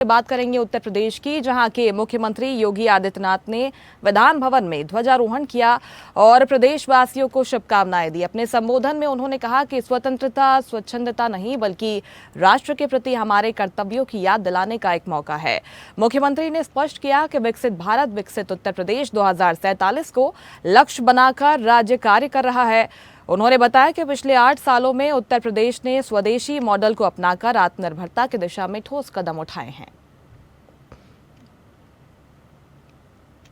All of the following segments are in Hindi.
बात करेंगे उत्तर प्रदेश की, जहां के मुख्यमंत्री योगी आदित्यनाथ ने विधान भवन में ध्वजारोहण किया और प्रदेशवासियों को शुभकामनाएं दी। अपने संबोधन में उन्होंने कहा कि स्वतंत्रता स्वच्छंदता नहीं बल्कि राष्ट्र के प्रति हमारे कर्तव्यों की याद दिलाने का एक मौका है। मुख्यमंत्री ने स्पष्ट किया कि विकसित भारत विकसित उत्तर प्रदेश 2047 को लक्ष्य बनाकर राज्य कार्य कर रहा है। उन्होंने बताया कि पिछले 8 सालों में उत्तर प्रदेश ने स्वदेशी मॉडल को अपनाकर आत्मनिर्भरता की दिशा में ठोस कदम उठाए हैं।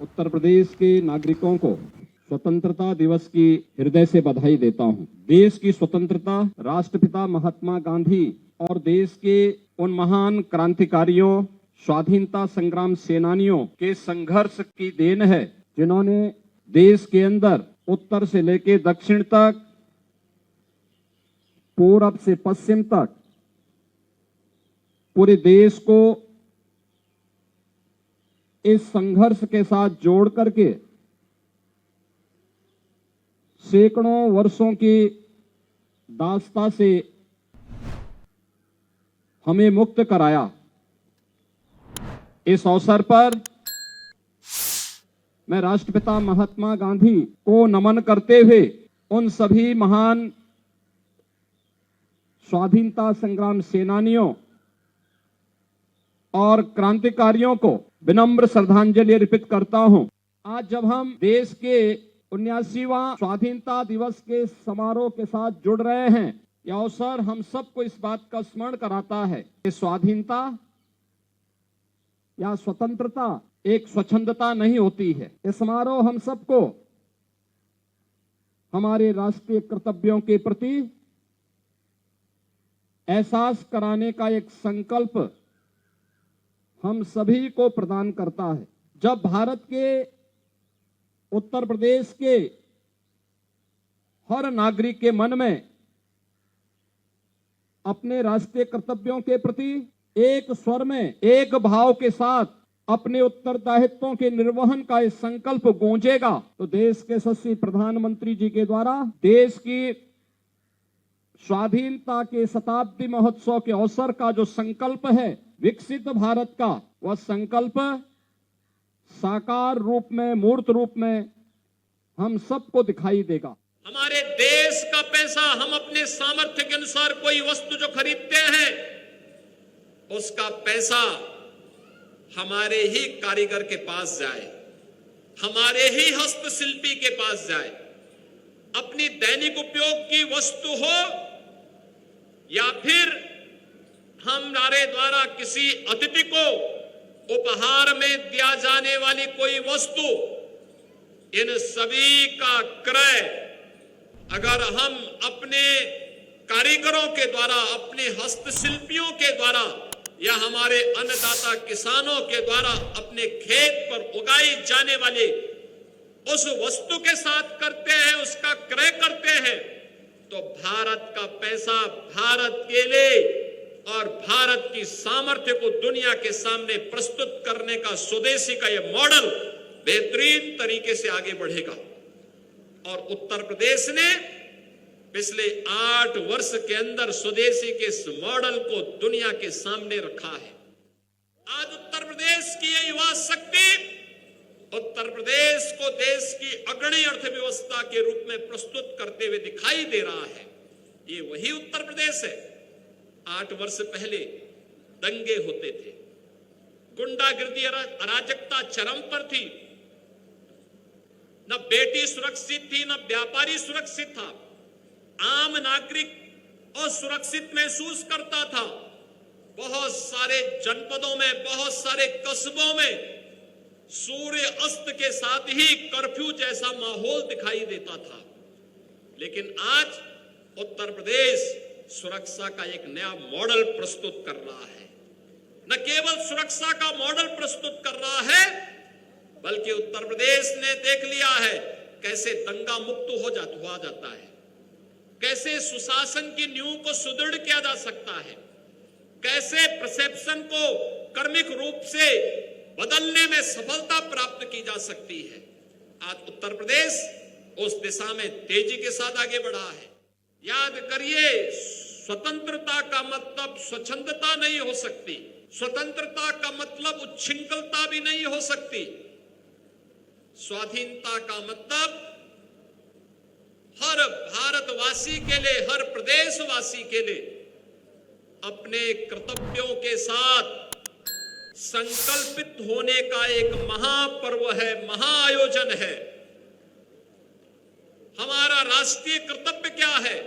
उत्तर प्रदेश के नागरिकों को स्वतंत्रता दिवस की हृदय से बधाई देता हूं। देश की स्वतंत्रता राष्ट्रपिता महात्मा गांधी और देश के उन महान क्रांतिकारियों, स्वाधीनता संग्राम सेनानियों के संघर्ष की देन है, जिन्होंने देश के अंदर उत्तर से लेकर दक्षिण तक, पूरब से पश्चिम तक पूरे देश को इस संघर्ष के साथ जोड़ करके सैकड़ों वर्षों की दास्ता से हमें मुक्त कराया। इस अवसर पर मैं राष्ट्रपिता महात्मा गांधी को नमन करते हुए उन सभी महान स्वाधीनता संग्राम सेनानियों और क्रांतिकारियों को विनम्र श्रद्धांजलि अर्पित करता हूं। आज जब हम देश के 79वां स्वाधीनता दिवस के समारोह के साथ जुड़ रहे हैं, यह अवसर हम सबको इस बात का स्मरण कराता है कि स्वाधीनता या स्वतंत्रता एक स्वच्छंदता नहीं होती है। यह समारोह हम सबको हमारे राष्ट्रीय कर्तव्यों के प्रति एहसास कराने का एक संकल्प हम सभी को प्रदान करता है। जब भारत के उत्तर प्रदेश के हर नागरिक के मन में अपने राष्ट्रीय कर्तव्यों के प्रति एक स्वर में, एक भाव के साथ अपने उत्तरदायित्वों के निर्वहन का इस संकल्प गूंजेगा, तो देश के यशस्वी प्रधानमंत्री जी के द्वारा देश की स्वाधीनता के शताब्दी महोत्सव के अवसर का जो संकल्प है विकसित भारत का, वह संकल्प साकार रूप में, मूर्त रूप में हम सबको दिखाई देगा। हमारे देश का पैसा हम अपने सामर्थ्य के अनुसार कोई वस्तु जो खरीदते हैं, उसका पैसा हमारे ही कारीगर के पास जाए, हमारे ही हस्तशिल्पी के पास जाए। अपनी दैनिक उपयोग की वस्तु हो या फिर हमारे द्वारा किसी अतिथि को उपहार में दिया जाने वाली कोई वस्तु, इन सभी का क्रय अगर हम अपने कारीगरों के द्वारा, अपने हस्तशिल्पियों के द्वारा या हमारे अन्नदाता किसानों के द्वारा अपने खेत पर उगाई जाने वाली उस वस्तु के साथ करते हैं, उसका क्रय करते हैं, तो भारत का पैसा भारत के लिए और भारत की सामर्थ्य को दुनिया के सामने प्रस्तुत करने का स्वदेशी का यह मॉडल बेहतरीन तरीके से आगे बढ़ेगा। और उत्तर प्रदेश ने पिछले 8 वर्ष के अंदर स्वदेशी के इस मॉडल को दुनिया के सामने रखा है। आज उत्तर प्रदेश की यह युवा शक्ति उत्तर प्रदेश को देश की अग्रणी अर्थव्यवस्था के रूप में प्रस्तुत करते हुए दिखाई दे रहा है। ये वही उत्तर प्रदेश है। 8 वर्ष पहले दंगे होते थे, गुंडागिर्दी अराजकता चरम पर थी, न बेटी सुरक्षित थी, न व्यापारी सुरक्षित था, आम नागरिक असुरक्षित महसूस करता था। बहुत सारे जनपदों में, बहुत सारे कस्बों में सूर्य अस्त के साथ ही कर्फ्यू जैसा माहौल दिखाई देता था। लेकिन आज उत्तर प्रदेश सुरक्षा का एक नया मॉडल प्रस्तुत कर रहा है। न केवल सुरक्षा का मॉडल प्रस्तुत कर रहा है, बल्कि उत्तर प्रदेश ने देख लिया है कैसे दंगा मुक्त हुआ जाता है, कैसे सुशासन की नींव को सुदृढ़ किया जा सकता है, कैसे परसेप्शन को कर्मिक रूप से बदलने में सफलता प्राप्त की जा सकती है। आज उत्तर प्रदेश उस दिशा में तेजी के साथ आगे बढ़ा है। याद करिए, स्वतंत्रता का मतलब स्वच्छंदता नहीं हो सकती। स्वतंत्रता का मतलब उच्छृंखलता भी नहीं हो सकती। स्वाधीनता का मतलब हर भारतवासी के लिए, हर प्रदेशवासी के लिए अपने कर्तव्यों के साथ संकल्पित होने का एक महापर्व है, महाआयोजन है। हमारा राष्ट्रीय कर्तव्य क्या है?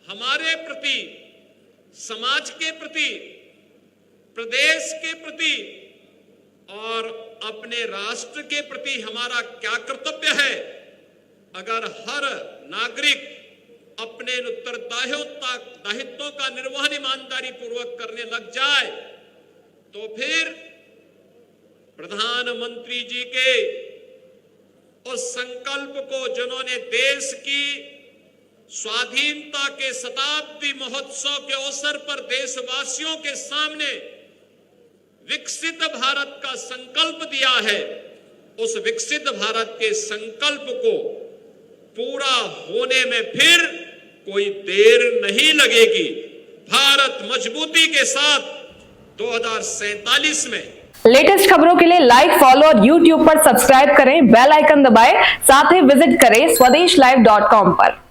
हमारे प्रति, समाज के प्रति, प्रदेश के प्रति और अपने राष्ट्र के प्रति हमारा क्या कर्तव्य है? अगर हर नागरिक अपने उत्तरदायित्वों का निर्वहन ईमानदारी पूर्वक करने लग जाए तो फिर प्रधानमंत्री जी के उस संकल्प को, जिन्होंने देश की स्वाधीनता के शताब्दी महोत्सव के अवसर पर देशवासियों के सामने विकसित भारत का संकल्प दिया है, उस विकसित भारत के संकल्प को पूरा होने में फिर कोई देर नहीं लगेगी। भारत मजबूती के साथ 2047 में। लेटेस्ट खबरों के लिए लाइक, फॉलो और यूट्यूब पर सब्सक्राइब करें, बेल आइकन दबाएं, साथ ही विजिट करें swedishlive.com पर।